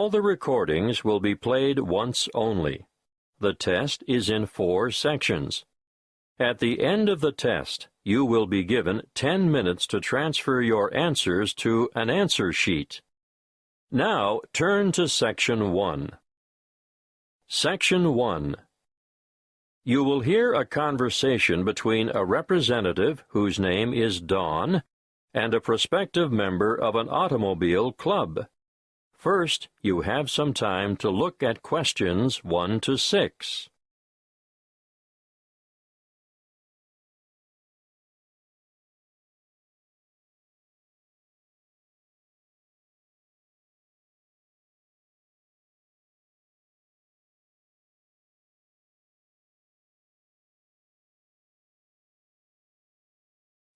All the recordings will be played once only. The test is in 4 sections. At the end of the test, you will be given 10 minutes to transfer your answers to an answer sheet. Now turn to Section 1. Section 1. You will hear a conversation between a representative whose name is Dawn and a prospective member of an automobile club. First, you have some time to look at questions 1 to 6.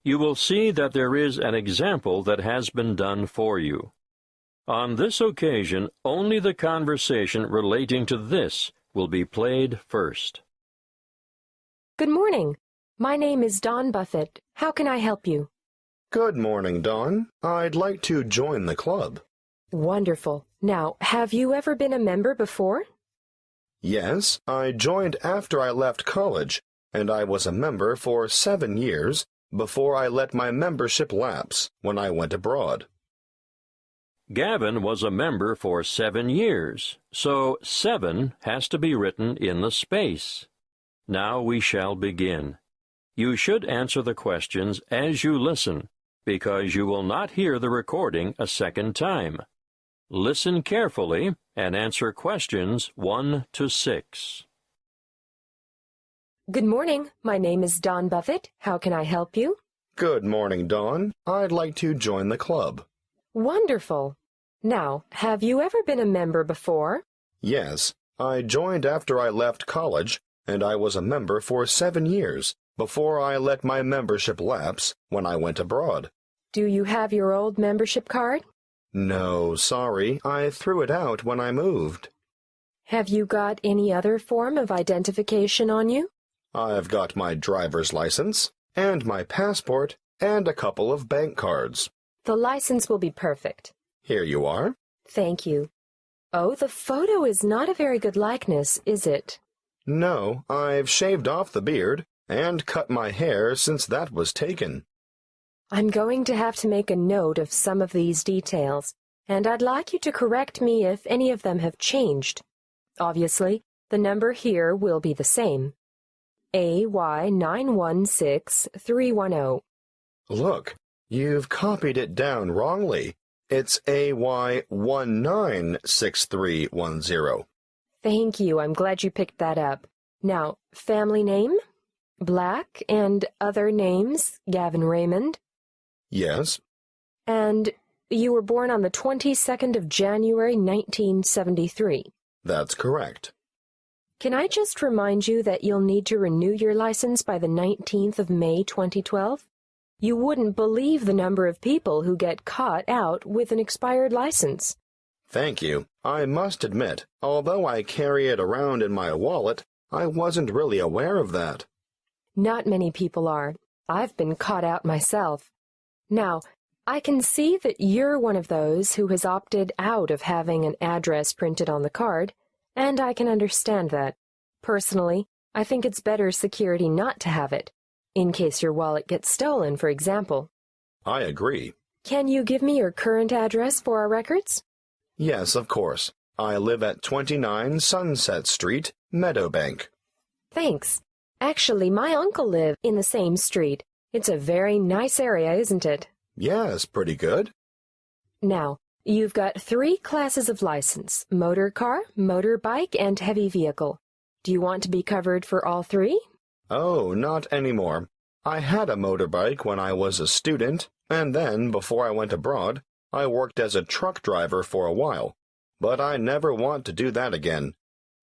You will see that there is an example that has been done for you. On this occasion, only the conversation relating to this will be played first. Good morning. My name is Dawn Buffett. How can I help you? Good morning, Dawn. I'd like to join the club. Wonderful. Now, have you ever been a member before? Yes, I joined after I left college, and I was a member for 7 years before I let my membership lapse when I went abroad. Gavin was a member for 7 years, so 7 has to be written in the space. Now we shall begin. You should answer the questions as you listen, because you will not hear the recording a second time. Listen carefully and answer questions 1 to 6. Good morning. My name is Dawn Buffett. How can I help you? Good morning, Dawn. I'd like to join the club. Wonderful. Now, have you ever been a member before? Yes, I joined after I left college, and I was a member for 7 years before I let my membership lapse when I went abroad. Do you have your old membership card? No, sorry, I threw it out when I moved. Have you got any other form of identification on you? I've got my driver's license, and my passport, and a couple of bank cards. The license will be perfect. Here you are. Thank you. Oh, the photo is not a very good likeness, is it? No, I've shaved off the beard and cut my hair since that was taken. I'm going to have to make a note of some of these details, and I'd like you to correct me if any of them have changed. Obviously, the number here will be the same. AY916310. Look, you've copied it down wrongly. It's AY196310. Thank you. I'm glad you picked that up. Now, family name? Black, and other names? Gavin Raymond? Yes. And you were born on the 22nd of January, 1973. That's correct. Can I just remind you that you'll need to renew your license by the 19th of May, 2012? You wouldn't believe the number of people who get caught out with an expired license. Thank you. I must admit, although I carry it around in my wallet, I wasn't really aware of that. Not many people are. I've been caught out myself. Now, I can see that you're one of those who has opted out of having an address printed on the card, and I can understand that. Personally, I think it's better security not to have it, in case your wallet gets stolen, for example. I agree. Can you give me your current address for our records? Yes, of course. I live at 29 Sunset Street, Meadowbank. Thanks. Actually, my uncle lives in the same street. It's a very nice area, isn't it? Yes, pretty good. Now, you've got 3 classes of license: motor car, motorbike, and heavy vehicle. Do you want to be covered for all 3? Oh, not anymore. I had a motorbike when I was a student, and then, before I went abroad, I worked as a truck driver for a while. But I never want to do that again.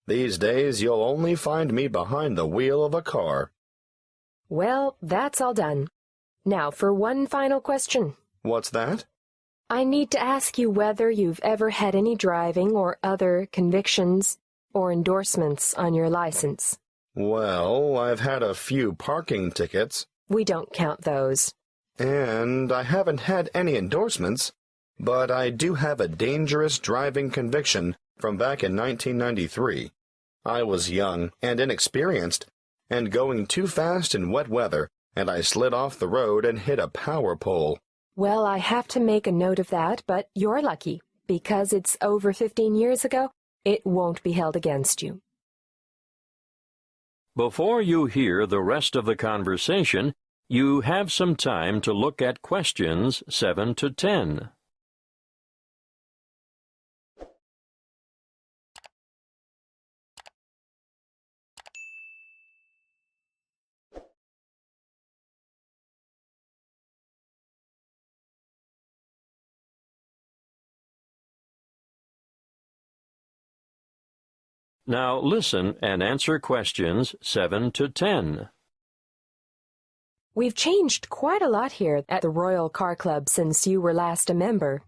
These days, you'll only find me behind the wheel of a car. Well, that's all done. Now for one final question. What's that? I need to ask you whether you've ever had any driving or other convictions or endorsements on your license. Well, I've had a few parking tickets. We don't count those. And I haven't had any endorsements. but I do have a dangerous driving conviction from back in 1993. I was young and inexperienced, and going too fast in wet weather, and I slid off the road and hit a power pole. Well, I have to make a note of that, but you're lucky. Because it's over 15 years ago, it won't be held against you. Before you hear the rest of the conversation, you have some time to look at questions 7 to 10. Now listen and answer questions 7 to 10. We've changed quite a lot here at the Royal Car Club since you were last a member.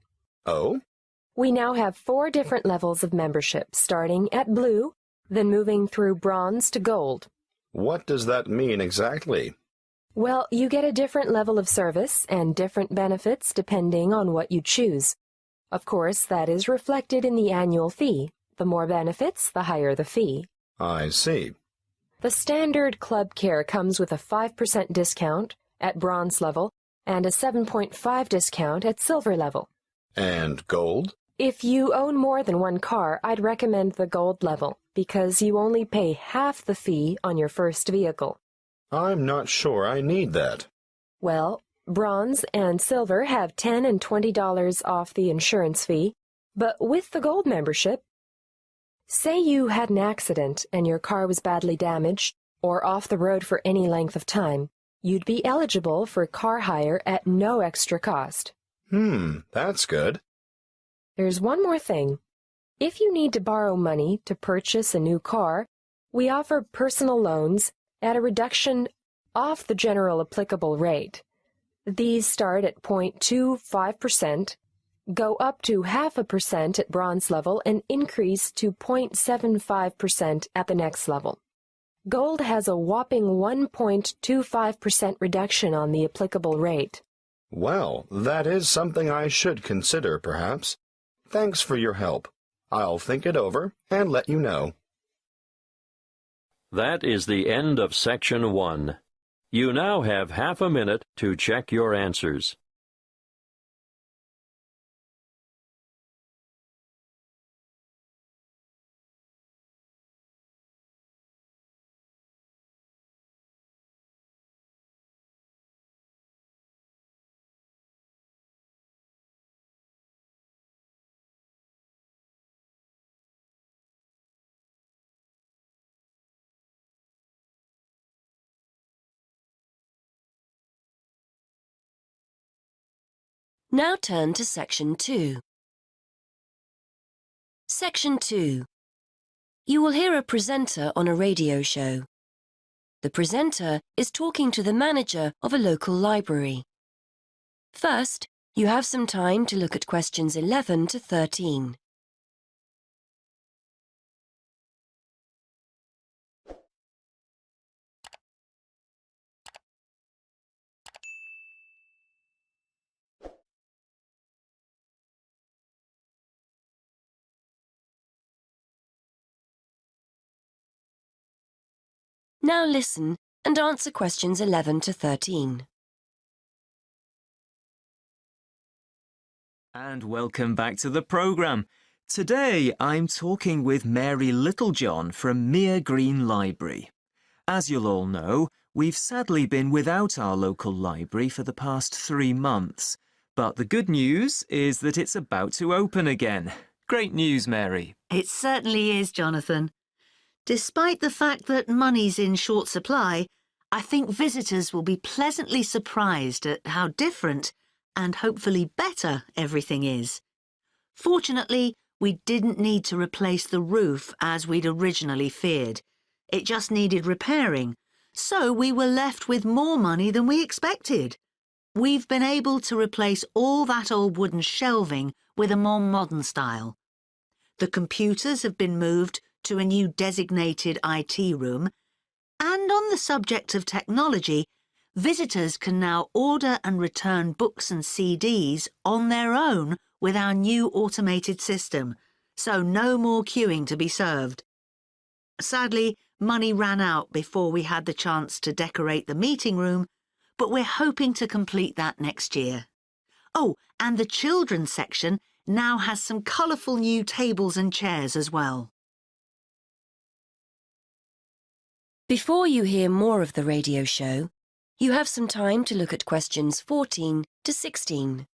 Oh? We now have 4 different levels of membership, starting at blue, then moving through bronze to gold. What does that mean exactly? Well, you get a different level of service and different benefits depending on what you choose. Of course, that is reflected in the annual fee. The more benefits, the higher the fee. I see. The standard club care comes with a 5% discount at bronze level and a 7.5% discount at silver level. And gold? If you own more than one car, I'd recommend the gold level because you only pay half the fee on your first vehicle. I'm not sure I need that. Well, bronze and silver have $10 and $20 off the insurance fee, but with the gold membership, say you had an accident and your car was badly damaged or off the road for any length of time, you'd be eligible for car hire at no extra cost. That's good. There's one more thing. If you need to borrow money to purchase a new car, we offer personal loans at a reduction off the general applicable rate. These start at 0.25%, go up to 0.5% at bronze level, and increase to 0.75% at the next level. Gold has a whopping 1.25% reduction on the applicable rate. Well, that is something I should consider, perhaps. Thanks for your help. I'll think it over and let you know. That is the end of Section 1. You now have half a minute to check your answers. Now turn to Section 2. Section 2. You will hear a presenter on a radio show. The presenter is talking to the manager of a local library. First, you have some time to look at questions 11 to 13. Now listen and answer questions 11 to 13. And welcome back to the programme. Today I'm talking with Mary Littlejohn from Mere Green Library. As you'll all know, we've sadly been without our local library for the past 3 months. But the good news is that it's about to open again. Great news, Mary. It certainly is, Jonathan. Despite the fact that money's in short supply, I think visitors will be pleasantly surprised at how different and hopefully better everything is. Fortunately, we didn't need to replace the roof as we'd originally feared. It just needed repairing, so we were left with more money than we expected. We've been able to replace all that old wooden shelving with a more modern style. The computers have been moved to a new designated IT room, and on the subject of technology, visitors can now order and return books and CDs on their own with our new automated system, so no more queuing to be served. Sadly, money ran out before we had the chance to decorate the meeting room, but we're hoping to complete that next year. Oh, and the children's section now has some colourful new tables and chairs as well. Before you hear more of the radio show, you have some time to look at questions 14 to 16.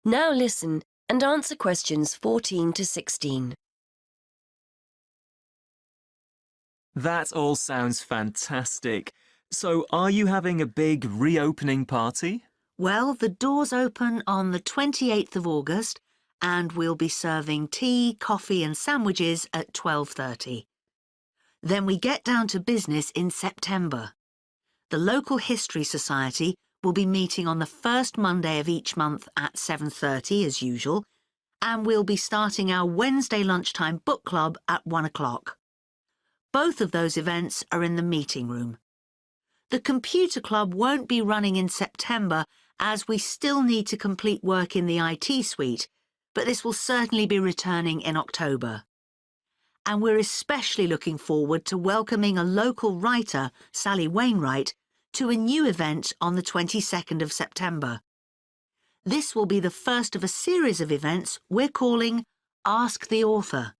Now listen and answer questions 14 to 16. That all sounds fantastic. So, are you having a big reopening party? Well, the doors open on the 28th of August and we'll be serving tea, coffee and sandwiches at 12:30. Then we get down to business in September. The local History Society will be meeting on the first Monday of each month at 7:30 as usual, and we'll be starting our Wednesday lunchtime book club at 1 o'clock. Both of those events are in the meeting room. The computer club won't be running in September as we still need to complete work in the IT suite, but this will certainly be returning in October. And we're especially looking forward to welcoming a local writer, Sally Wainwright, to a new event on the 22nd of September. This will be the first of a series of events we're calling Ask the Author.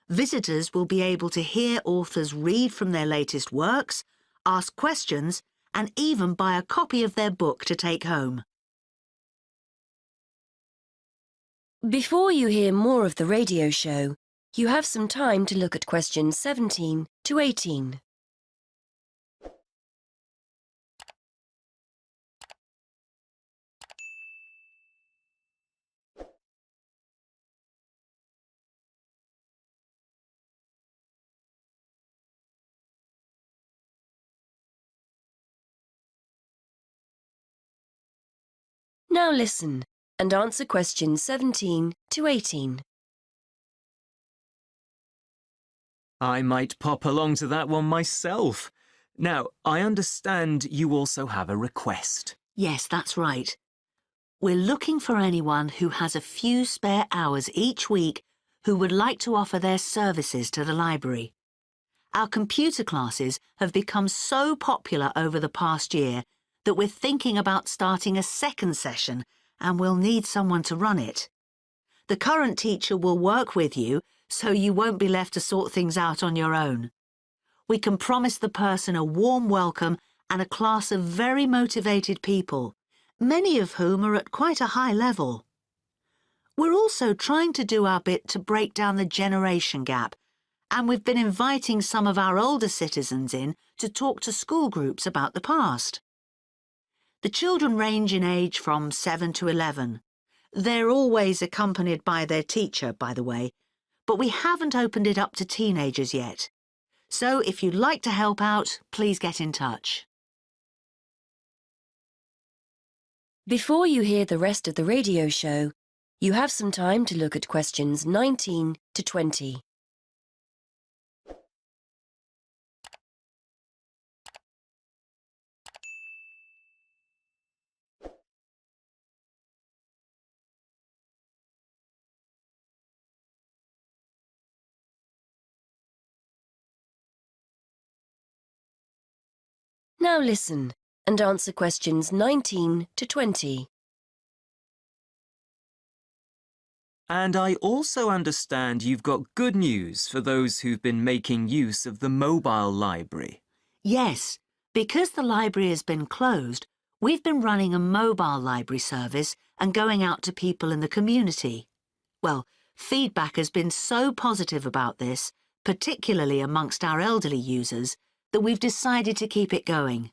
Visitors will be able to hear authors read from their latest works, ask questions, and even buy a copy of their book to take home. Before you hear more of the radio show, you have some time to look at questions 17 to 18. Now listen and answer questions 17 to 18. I might pop along to that one myself. Now, I understand you also have a request. Yes, that's right. We're looking for anyone who has a few spare hours each week who would like to offer their services to the library. Our computer classes have become so popular over the past year that we're thinking about starting a second session and we'll need someone to run it. The current teacher will work with you, so you won't be left to sort things out on your own. We can promise the person a warm welcome and a class of very motivated people, many of whom are at quite a high level. We're also trying to do our bit to break down the generation gap, and we've been inviting some of our older citizens in to talk to school groups about the past. The children range in age from 7 to 11. They're always accompanied by their teacher, by the way, but we haven't opened it up to teenagers yet. So if you'd like to help out, please get in touch. Before you hear the rest of the radio show, you have some time to look at questions 19 to 20. Now listen and answer questions 19 to 20. And I also understand you've got good news for those who've been making use of the mobile library. Yes, because the library has been closed, we've been running a mobile library service and going out to people in the community. Well, feedback has been so positive about this, particularly amongst our elderly users, that we've decided to keep it going.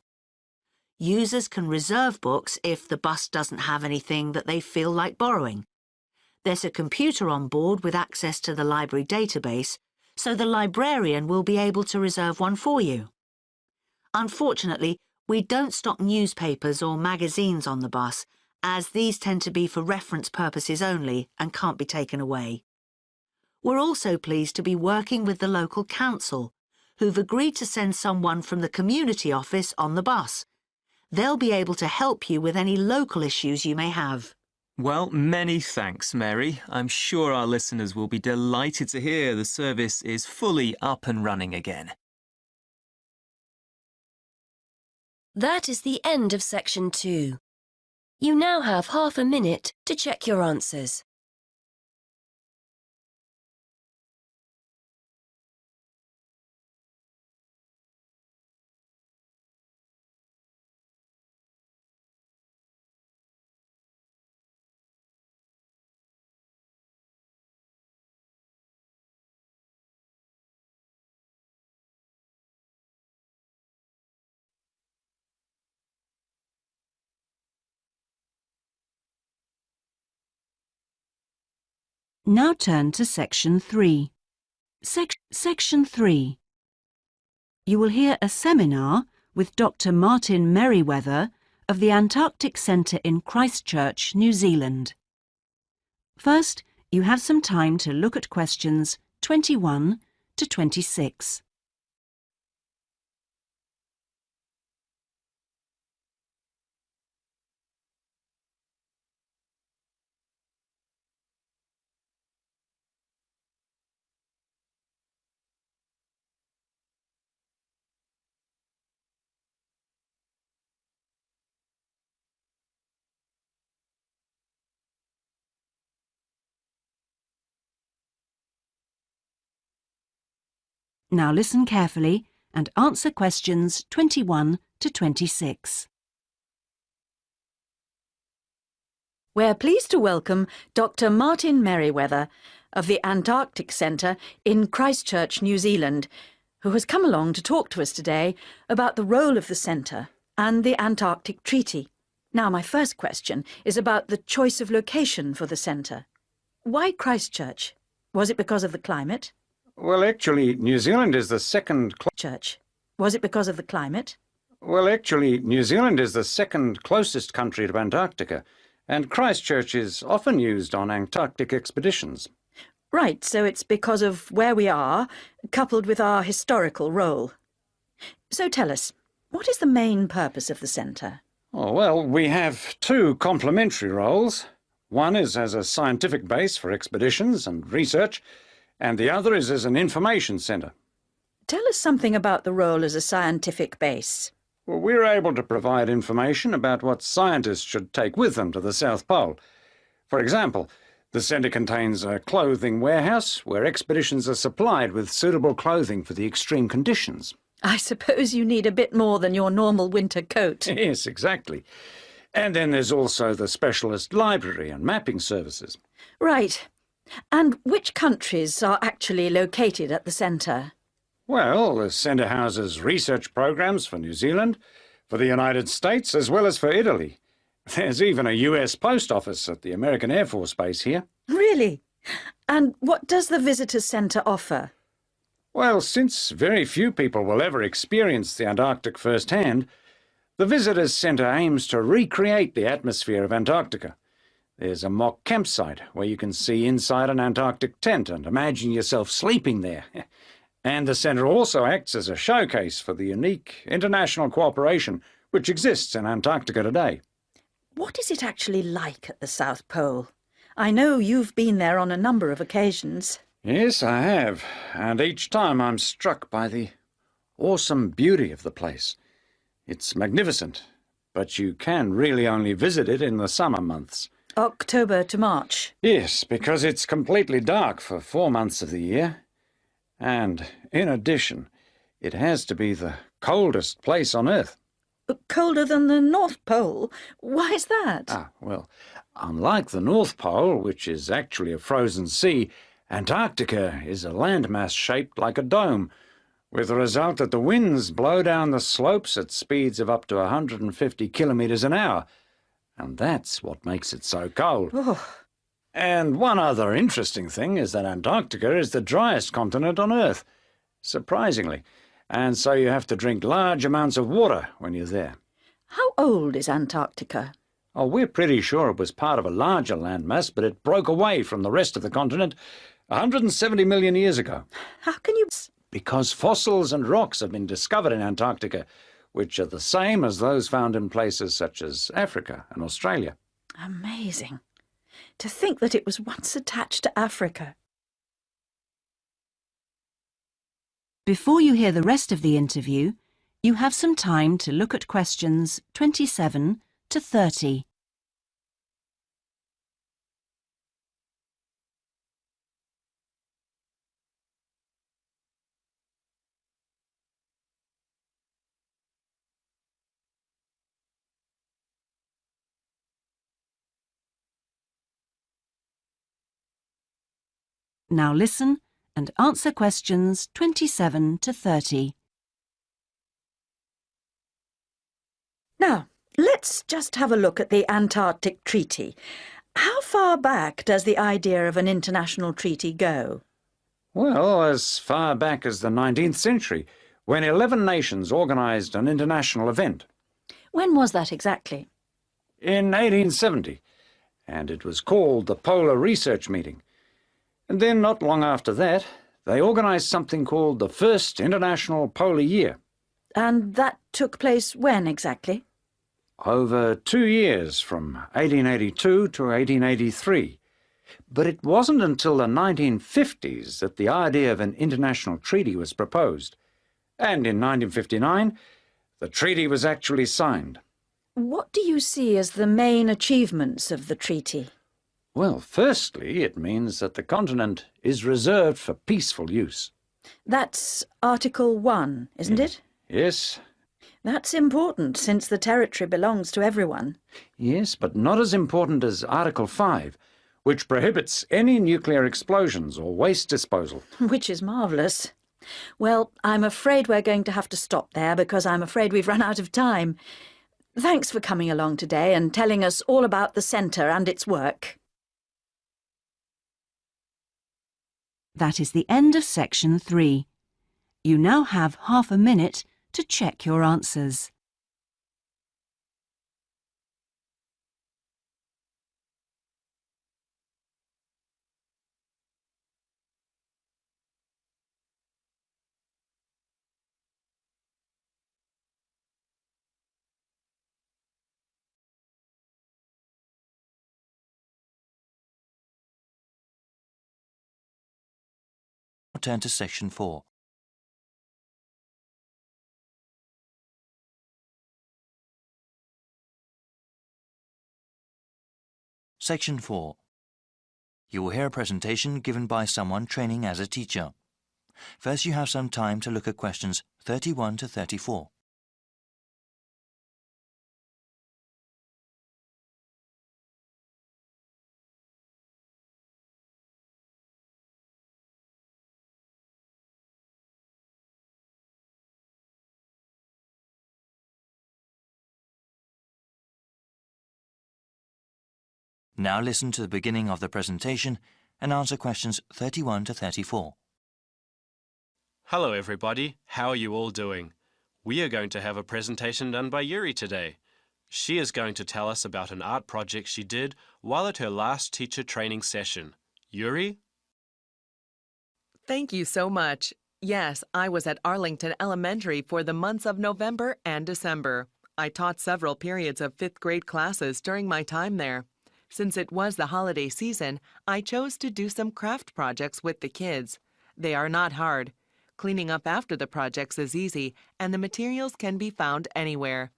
Users can reserve books if the bus doesn't have anything that they feel like borrowing. There's a computer on board with access to the library database, so the librarian will be able to reserve one for you. Unfortunately, We don't stock newspapers or magazines on the bus, as these tend to be for reference purposes only and can't be taken away. We're also pleased to be working with the local council, who've agreed to send someone from the community office on the bus. They'll be able to help you with any local issues you may have. Well, many thanks, Mary. I'm sure our listeners will be delighted to hear the service is fully up and running again. That is the end of section 2. You now have half a minute to check your answers. Now turn to Section 3. Section 3. You will hear a seminar with Dr. Martin Merriweather of the Antarctic Centre in Christchurch, New Zealand. First, you have some time to look at questions 21 to 26. Now listen carefully and answer questions 21 to 26. We're pleased to welcome Dr. Martin Merriweather of the Antarctic Centre in Christchurch, New Zealand, who has come along to talk to us today about the role of the centre and the Antarctic Treaty. Now, my first question is about the choice of location for the centre. Why Christchurch? Was it because of the climate? Well, actually, New Zealand is the second... Was it because of the climate? Well, actually, New Zealand is the second closest country to Antarctica, and Christchurch is often used on Antarctic expeditions. Right, so it's because of where we are, coupled with our historical role. So tell us, what is the main purpose of the centre? Oh, well, we have two complementary roles. One is as a scientific base for expeditions and research, and the other is as an information centre. Tell us something about the role as a scientific base. Well, we're able to provide information about what scientists should take with them to the South Pole. For example, the centre contains a clothing warehouse where expeditions are supplied with suitable clothing for the extreme conditions. I suppose you need a bit more than your normal winter coat. Yes, exactly. And then there's also the specialist library and mapping services. Right. And which countries are actually located at the centre? Well, the centre houses research programs for New Zealand, for the United States, as well as for Italy. There's even a US post office at the American Air Force Base here. Really? And what does the visitor centre offer? Well, since very few people will ever experience the Antarctic firsthand, the Visitors Centre aims to recreate the atmosphere of Antarctica. There's a mock campsite where you can see inside an Antarctic tent and imagine yourself sleeping there. And the centre also acts as a showcase for the unique international cooperation which exists in Antarctica today. What is it actually like at the South Pole? I know you've been there on a number of occasions. Yes, I have, and each time I'm struck by the awesome beauty of the place. It's magnificent, but you can really only visit it in the summer months. October to March. Yes, because it's completely dark for 4 months of the year. And, in addition, it has to be the coldest place on Earth. Colder than the North Pole? Why is that? Well, unlike the North Pole, which is actually a frozen sea, Antarctica is a landmass shaped like a dome, with the result that the winds blow down the slopes at speeds of up to 150 kilometres an hour. And that's what makes it so cold. Oh. And one other interesting thing is that Antarctica is the driest continent on Earth. Surprisingly, and so you have to drink large amounts of water when you're there. How old is Antarctica? Oh, we're pretty sure it was part of a larger landmass, but it broke away from the rest of the continent 170 million years ago. How can you... Because fossils and rocks have been discovered in Antarctica, which are the same as those found in places such as Africa and Australia. Amazing. To think that it was once attached to Africa. Before you hear the rest of the interview, you have some time to look at questions 27 to 30. Now listen and answer questions 27 to 30. Now, let's just have a look at the Antarctic Treaty. How far back does the idea of an international treaty go? Well, as far back as the 19th century, when 11 nations organised an international event. When was that exactly? In 1870, and it was called the Polar Research Meeting. And then, not long after that, they organised something called the First International Polar Year. And that took place when exactly? Over 2 years, from 1882 to 1883. But it wasn't until the 1950s that the idea of an international treaty was proposed. And in 1959, the treaty was actually signed. What do you see as the main achievements of the treaty? Well, firstly, it means that the continent is reserved for peaceful use. That's Article 1, isn't it? Yes. That's important, since the territory belongs to everyone. Yes, but not as important as Article 5, which prohibits any nuclear explosions or waste disposal. Which is marvellous. Well, I'm afraid we're going to have to stop there because I'm afraid we've run out of time. Thanks for coming along today and telling us all about the centre and its work. That is the end of section 3. You now have half a minute to check your answers. Turn to section 4. Section 4. You will hear a presentation given by someone training as a teacher. First, you have some time to look at questions 31 to 34. Now listen to the beginning of the presentation and answer questions 31 to 34. Hello everybody, how are you all doing? We are going to have a presentation done by Yuri today. She is going to tell us about an art project she did while at her last teacher training session. Yuri? Thank you so much. Yes, I was at Arlington Elementary for the months of November and December. I taught several periods of 5th grade classes during my time there. Since it was the holiday season, I chose to do some craft projects with the kids. They are not hard. Cleaning up after the projects is easy, and the materials can be found anywhere.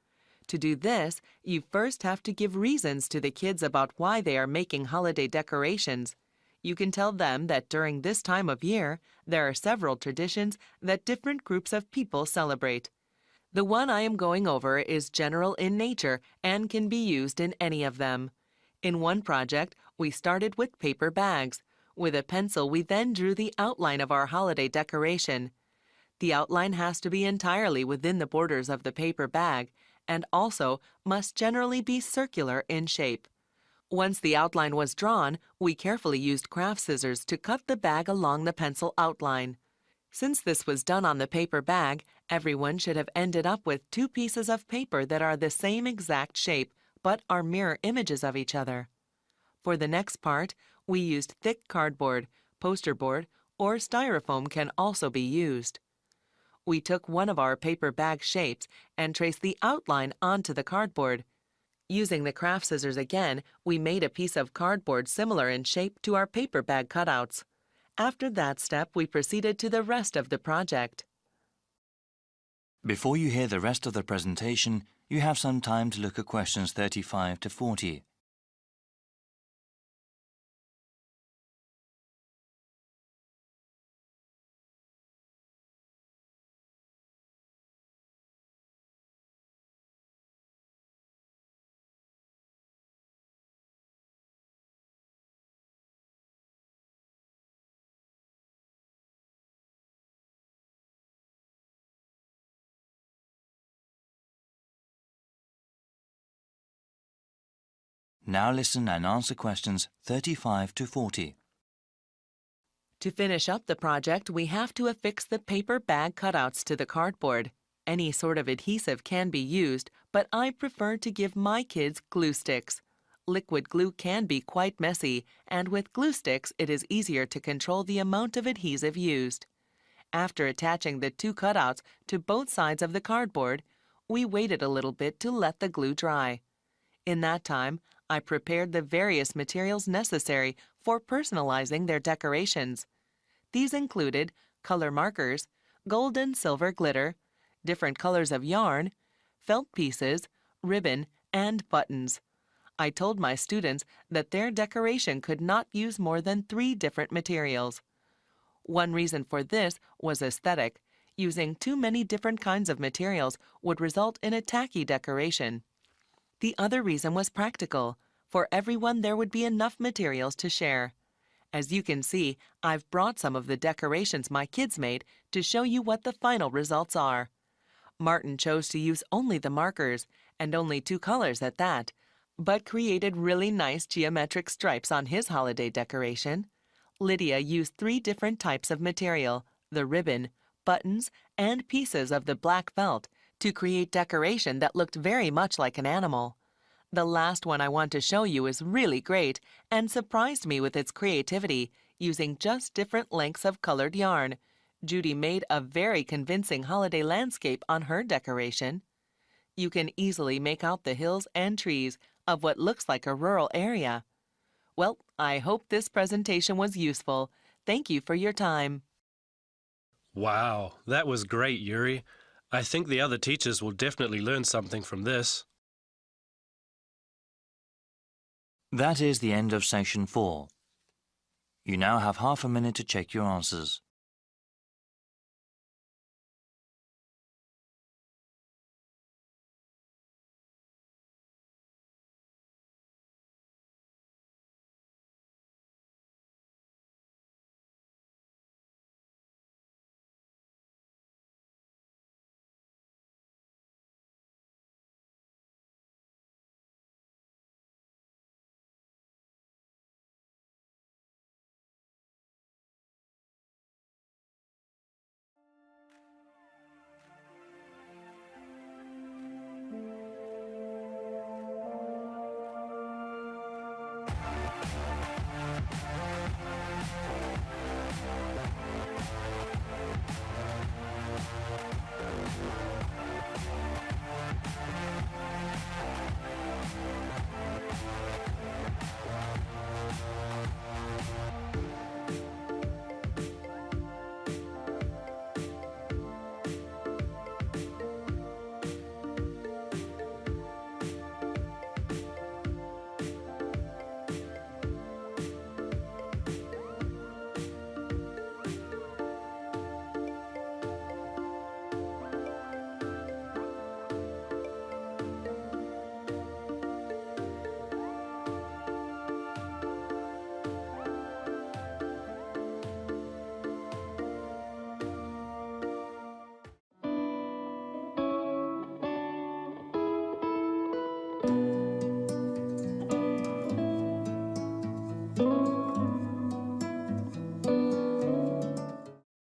To do this, you first have to give reasons to the kids about why they are making holiday decorations. You can tell them that during this time of year, there are several traditions that different groups of people celebrate. The one I am going over is general in nature and can be used in any of them. In one project, we started with paper bags. With a pencil, we then drew the outline of our holiday decoration. The outline has to be entirely within the borders of the paper bag and also must generally be circular in shape. Once the outline was drawn, we carefully used craft scissors to cut the bag along the pencil outline. Since this was done on the paper bag Everyone should have ended up with two pieces of paper that are the same exact shape, but are mirror images of each other. For the next part, we used thick cardboard, poster board, or styrofoam can also be used. We took one of our paper bag shapes and traced the outline onto the cardboard. Using the craft scissors again, we made a piece of cardboard similar in shape to our paper bag cutouts. After that step, we proceeded to the rest of the project. Before you hear the rest of the presentation, you have some time to look at questions 35 to 40. Now listen and answer questions 35 to 40. To finish up the project, we have to affix the paper bag cutouts to the cardboard. Any sort of adhesive can be used, but I prefer to give my kids glue sticks. Liquid glue can be quite messy, and with glue sticks it is easier to control the amount of adhesive used. After attaching the two cutouts to both sides of the cardboard, we waited a little bit to let the glue dry. In that time, I prepared the various materials necessary for personalizing their decorations. These included color markers, gold and silver glitter, different colors of yarn, felt pieces, ribbon, and buttons. I told my students that their decoration could not use more than 3 different materials. One reason for this was aesthetic. Using too many different kinds of materials would result in a tacky decoration. The other reason was practical. For everyone, there would be enough materials to share. As you can see, I've brought some of the decorations my kids made to show you what the final results are. Martin chose to use only the markers, and only 2 colors at that, but created really nice geometric stripes on his holiday decoration. Lydia used 3 different types of material, the ribbon, buttons, and pieces of the black felt, to create decoration that looked very much like an animal. The last one I want to show you is really great and surprised me with its creativity, using just different lengths of colored yarn. Judy made a very convincing holiday landscape on her decoration. You can easily make out the hills and trees of what looks like a rural area. Well, I hope this presentation was useful. Thank you for your time. Wow, that was great, Yuri. I think the other teachers will definitely learn something from this. That is the end of section 4. You now have half a minute to check your answers.